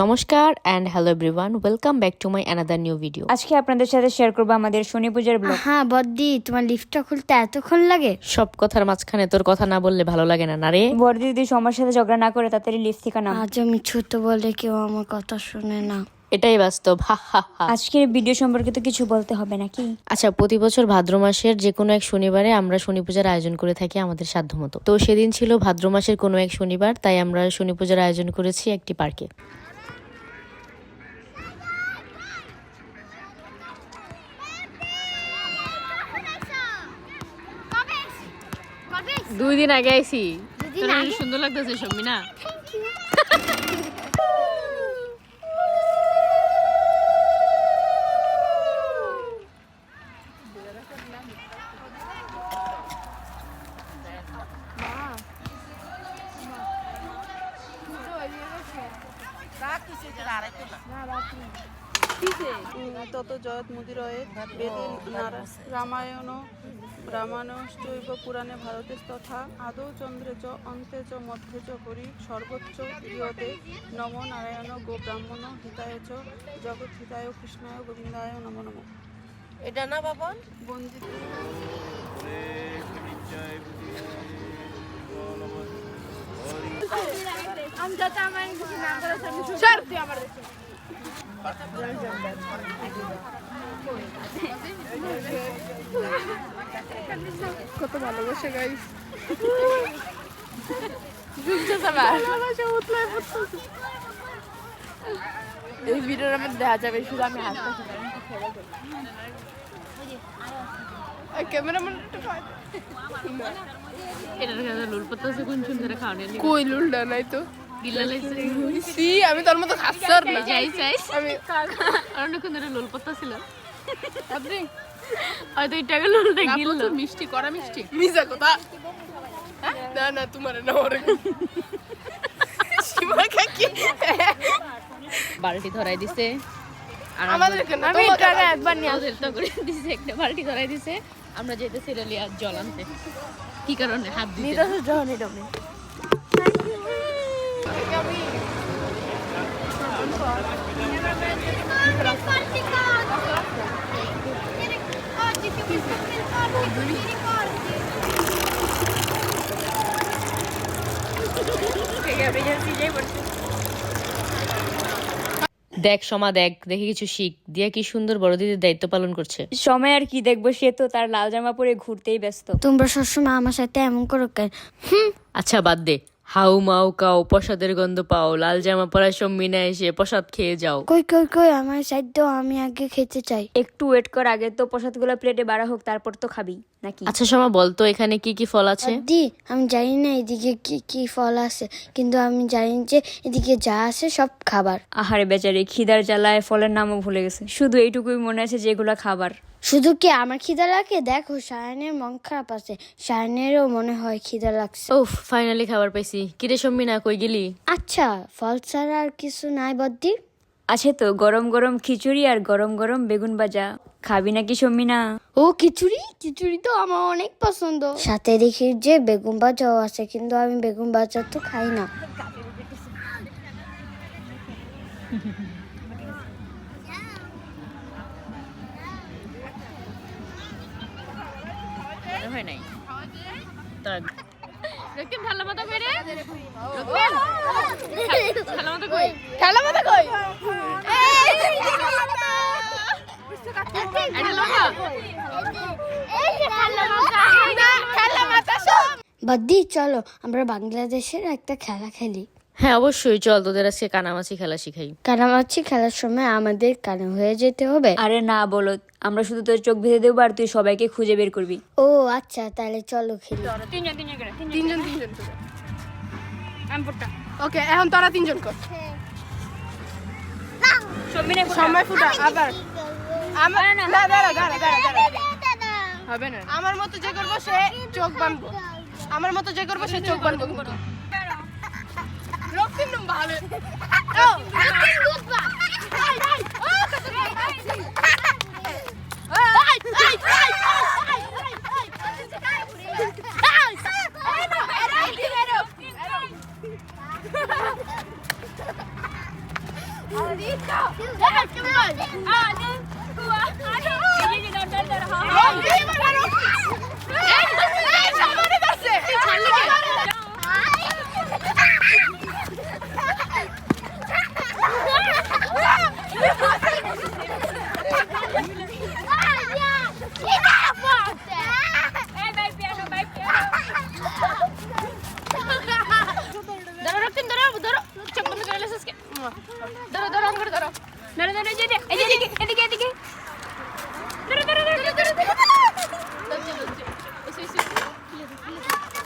নমস্কার and hello everyone, welcome back to my another new video. আজকে আপনাদের সাথে শেয়ার করবো আমাদের শনি পূজার ব্লগ। হ্যাঁ বদ্দি, তোমার লিফটটা খুলতে এতক্ষণ লাগে? সব কথার মাঝখানে তোর কথা না বললে ভালো লাগে না, না রে? বড় দিদি সময়ের সাথে ঝগড়া না করে তাড়াতাড়ি লিফট থেকে নাম। আজ আমি ছোট বলে কেউ আমার কথা শুনে না। এটাই বাস্তব, হা হা হা। আজকের ভিডিও সম্পর্কে তো কিছু বলতে হবে নাকি? আচ্ছা, প্রতি বছর ভাদ্র মাসের যে কোনো এক শনিবারে আমরা শনি পূজার আয়োজন করে থাকি আমাদের সাধ্যমতো। তো সেদিন ছিল ভাদ্র মাসের কোনো এক শনিবার, তাই আমরা শনি পূজার আয়োজন করেছি একটি পার্কে। দুই দিন আগে আইছি, সুন্দর লাগতেছে সবই না। তত জয়ৎ মুদিরয়েৎ বেদে রামায়ণ রামায়ণশ্চৈব পুরাণে ভারতেস্তথা আদৌ চন্দ্রে চ অন্তে চ মধ্যে চ হরি সর্বোচ্চ প্রিয়তে নমো নারায়ণ গো ব্রাহ্মণ হিতায় চ জগৎ হিতায় কৃষ্ণায় গোবিন্দায় নমো নমঃ। এটা না বাবা বন্দিত আমি যাতে আমার কিছু না করে স্যার তুই আমার কত ভালোবাসে গাইস। এই ভিডিওর মধ্যে দেখা যাবে শুধু আমি হাসতেছি। ক্যামেরাম্যান কই লুলডা নাই তো আমি তোর মতো খাচ্ছর না আমি অনেকক্ষণ ধরে লোল পত্তা ছিল আপনি হয়তো এই টাকা লোলটা গিল মিষ্টি করা মিষ্টি মিজা কথা না না তোমার না ওরে সীমা কাকি বালতি ধরাই দিছে আর আমাদের আমি টাকা একবার নিয়ে আমাদের তো করে দিছে, একটা বালতি ধরাই দিছে। আমরা যেতেছি রেলিয়া জল আনতে। কি কারণে হাত দিতে নিদাসে জহনি ডমি দেখ সমা, দেখ দেখে কিছু শিখ। দিয়া কি সুন্দর বড় দিদির দায়িত্ব পালন করছে। সময় আর কি দেখবো, সে তো তার লাল জামা পরে ঘুরতেই ব্যস্ত। তোমরা সবসময় আমার সাথে এমন করো কেন? আচ্ছা বাদ দে, হাউ মাউ কাও, প্রসাদের গন্ধ পাও, লাল জামা পরা সব মিনা এসে প্রসাদ খেয়ে যাও। কই কই কই আমার সাইড দাও, আমি আগে খেতে চাই। একটু ওয়েট কর, আগে তো প্রসাদগুলো প্লেটে বাড়া হোক, তারপর তো খাবি নাকি? আচ্ছা সমা, বলতো এখানে কি কি ফল আছে? বদ্দি, আমি জানি না এদিকে কি কি ফল আছে, কিন্তু আমি জানি যে এদিকে যা আছে সব খাবার। আহারে বেচারি, খিদার জ্বালায় ফলের নামও ভুলে গেছে। শুধু এইটুকুই মনে আছে যে এগুলা খাবার। শুধু কি আমার খিদা লাগে? দেখো সায়নের মন খারাপ আছে, সায়নেরও মনে হয় খিদা লাগছে। ওফ, ফাইনালি খাবার পাইছি। কিরে সম্মিনা, কই গেলি? আচ্ছা, ফল ছাড়া আর কিছু নাই বদ্দি? আছে তো, গরম গরম খিচুড়ি আর গরম গরম বেগুন ভাজা। খাবি নাকি সম্মিনা? ও খিচুড়ি, খিচুড়ি তো আমার অনেক পছন্দ। সাথে দেখি যে বেগুন ভাজাও আছে, কিন্তু আমি বেগুন ভাজা তো খাই না। হয় নাই তার রক্তিম ঠাল্লা মাথা কই রে? ঠাল্লা মাথা কই? খেলা মতো কই বদ্দি চলো আমরা বাংলাদেশের একটা খেলা খেলি। হ্যাঁ অবশ্যই, চল তোদের আজকে কানামাছি খেলা শিখাই। কানামাছি খেলার সময় আমাদের কানা হয়ে যেতে হবে। আরে না বলো, আমরা শুধু তোর চোখ বেঁধে দেবো আর তুই সবাইকে খুঁজে বের করবি। ও আচ্ছা, তাহলে চলো খেলি। তিনজন ওকে, এখন তোরা তিনজন কর। সময় ফুটা আবার হবে না। আমার মতো যে করবো সে চোখ বানবো, আমার মতো যে করবো সে চোখ বানবো। রক্তিম ভালো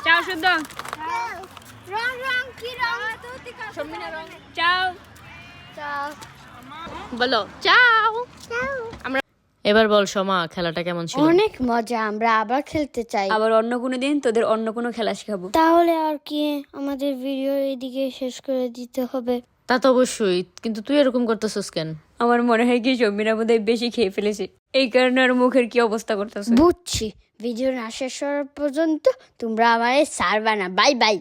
চাও শুদ্ধ চাও বলো চাও। এবার বল সোমা, খেলাটা কেমন ছিল? অনেক মজা, আমরা আবার খেলতে চাই। আবার অন্য কোনো দিন তোদের অন্য কোনো খেলা শেখাবো। তাহলে আর কি আমাদের ভিডিও এদিকে শেষ করে দিতে হবে? তা তো অবশ্যই, কিন্তু তুই এরকম করতেছিস কেন? আমার মনে হয় কি শর্মিনা বোধহয় বেশি খেয়ে ফেলেছে, এই কারণে আর মুখের কি অবস্থা করতেছে। বুঝছি, ভিডিও না শেষ হওয়ার পর্যন্ত তোমরা আমারে ছাড়বা না। Bye bye.